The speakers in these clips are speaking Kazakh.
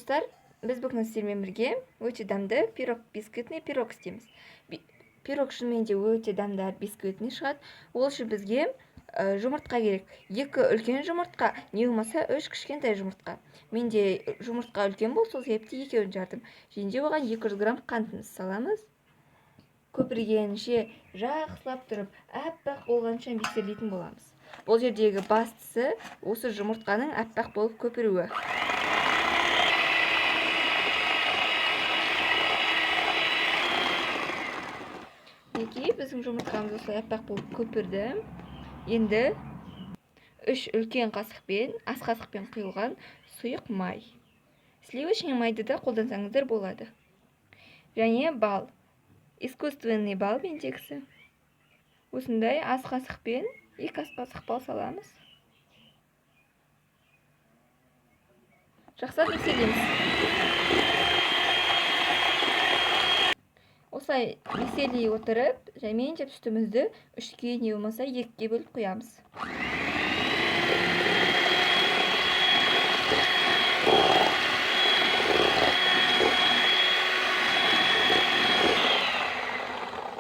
достар, біз бүгін сіздермен бірге өте дәмді бисквитный пирог істейміз. Пирог шынымен де өте дәмді бисквитный шығады. Ол үшін бізге жұмыртқа керек. 2 үлкен жұмыртқа, не болмаса 3 кішкентай жұмыртқа. Менде жұмыртқа үлкен болды, сол себепті екеуін жардым. Және де оған 200 грамм қантымызды саламыз. Көпіргенше жақсылап тұрып, аппақ болғанша миксерлейтін боламыз. Бұл жердегі бастысы осы жұмыртқаның аппақ болып көпіруі. Мінекей, біздің жұмыртқамыз осылай аппақ болып көпірді. Енді 3 үлкен қасықпен, ас қасықпен құйылған сұйық май. Сливочный майды да қолдансаңыздар болады. Және бал. Искусственный бал мендегісі. Осындай ас қасықпен 2 ас қасық бал саламыз. Жақсылап миксерлейміз. Осылай миксерлей отырып, жәймен жеп үстімізді 3-ке не болмаса 2-ке бөліп қоямыз.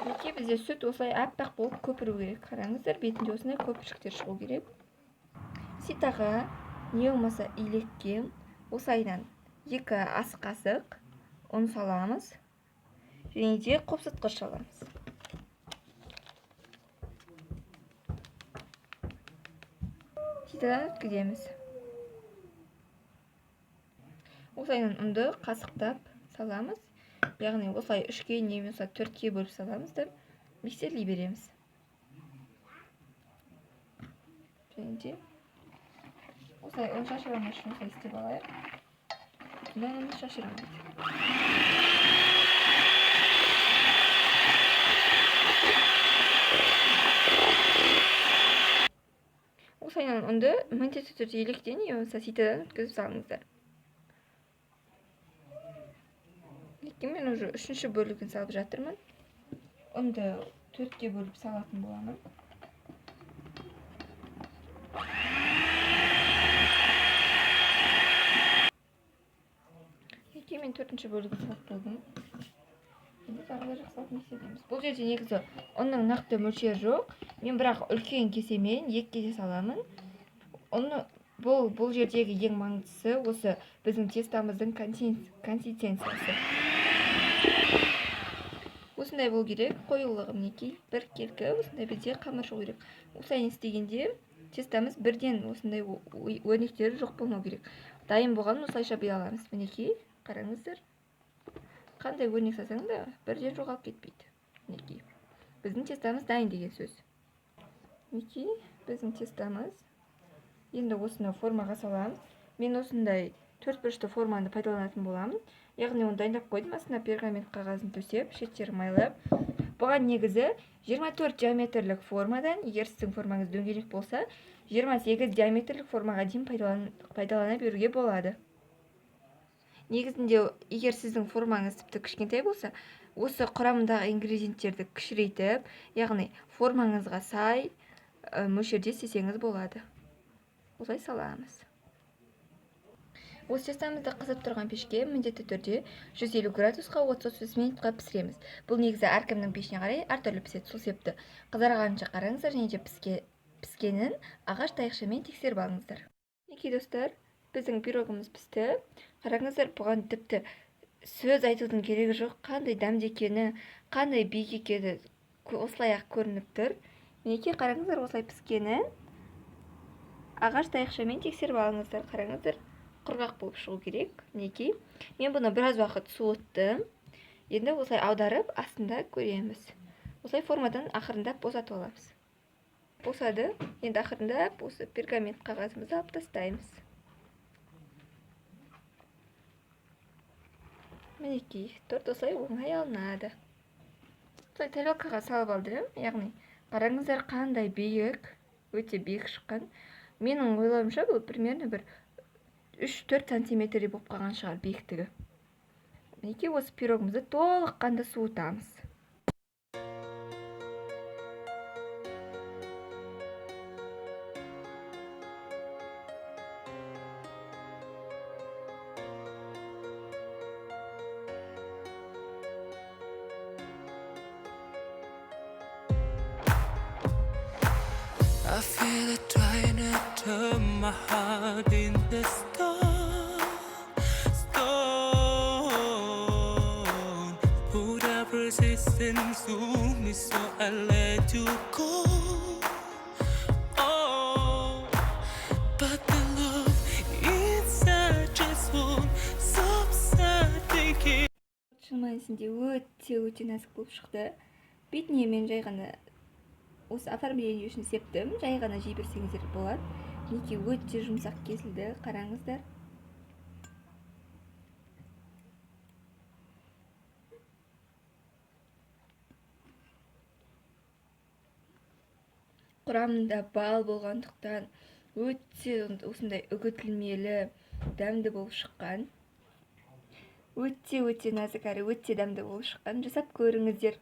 Мінекей бізде сүт осылай аппақ болып көпіру керек. Қараңыздар, бетінде осындай көпіршіктер шығу керек. Ситаға не болмаса илекке осылайдан 2 ас қасық ұн саламыз. Және де қопсытқыш саламыз. Ситадан өткіземіз. Осылайдан ұнды қасықтап саламыз. Яғни осылай 3-ке немесе 4-ке бөліп саламыз да миксерлей береміз. Және де осылай ұн шашырамыз үшін осылай істеп алайық. Ұнымыз шашырамыз. Осылайдан ұнды міндетті түрде електен немесе ситадан өткізіп салыңыздар. Мен уже 3-ші бөлігін салып жатырмын. Ұнды 4-ке бөліп салатын боламын. Мен 4-ші бөлігін салып болдым. Енді тағы да жақсылап миксерлейміз. Бұл жерде негізі ұнның нақты мөлшері жоқ. Мен бірақ үлкен кесемен 2 кесе саламын. Бұл жердегі ең маңыздысы осы біздің тестамыздың консистенциясы. Осындай бол керек, қоюлығы мінекей, бір келкі, осындай бізде қамыр шығу керек. Осылай істегенде тестамыз бірден осындай өрнектері жоқ болмау керек. Дайын болғанын осылайша бере аламыз. Мінекей, қараңыздар. Қандай өрнек салсаң да бірден жоғалып кетпейді. Мінекей. Біздің тестамыз дайын деген сөз. Мінекей, біздің тестамыз. Енді осыны формаға саламыз. Мен осындай 4 бұрышты форманы пайдаланатын боламын. Яғни оны дайындап қойдым, астына пергамент қағазын төсеп, шеттерін майлап. Бұған негізі 24 диаметрлік формадан, егер сіздің формаңыз дөңгелек болса, 28 диаметрлік формаға дейін пайдалана беруге болады. Негізінде, егер сіздің формаңыз тіпті кішкентай болса, осы құрамындағы ингредиенттерді кішірейтіп, яғни формаңызға сай мөлшерде істесеңіз болады. Осылай саламыз. Осы тестамызды қызып тұрған пешке міндетті түрде 150 градусқа 30-35 минутқа пісіреміз. Бұл негізі әркімнің пешіне қарай әртүрлі піседі. Сол себепті қызарғанша қараңыздар, және де піскенін ағаш таяқшамен тексеріп алыңыздар. Мінекей достар, біздің пирогымыз пісті. Қараңыздар, бұған тіпті сөз айтудың керегі жоқ. Қандай дәмді екені, қандай биік екені осылай-ақ көрініп тұр. Мінекей, қараңыздар, осылай піскенін ағаш таяқшамен тексеріп алыңыздар. Қараңыздар, құрғақ болып шығу керек. Мінекей, мен бұны біраз уақыт суыттым. Енді осылай аударып, астында көреміз. Осылай формадан ақырындап босатып аламыз. Босады. Енді ақырындап осы пергамент қағазымызды алып тастаймыз. Мінекей, торт осылай оңай алынады. Осылай тарелкаға салып алдым. Яғни, қараңыздар, қандай биік, өте биік шыққан. Менің ойлауымша бұл примерно бір 3-4 сантиметрі болып қалған шығар биіктігі. Мінекей, осы пирогымызды толыққанды суытамыз. I feel it trying to turn my heart into stone. Put up resistance to me, so I let you go. Oh, but the love inside just won't subside. Thinking шын мәнісінде өте нәзік болып шықты. Бетіне мен жай ғана осы оформление үшін септім. Жай ғана жей берсеңіздер болады. Неке өте жұмсақ кесілді. Қараңыздар. Құрамында бал болғандықтан өте осындай үгітілмелі, дәмді болып шыққан. Өте нәзік әрі өте дәмді болып шыққан. Жасап көріңіздер.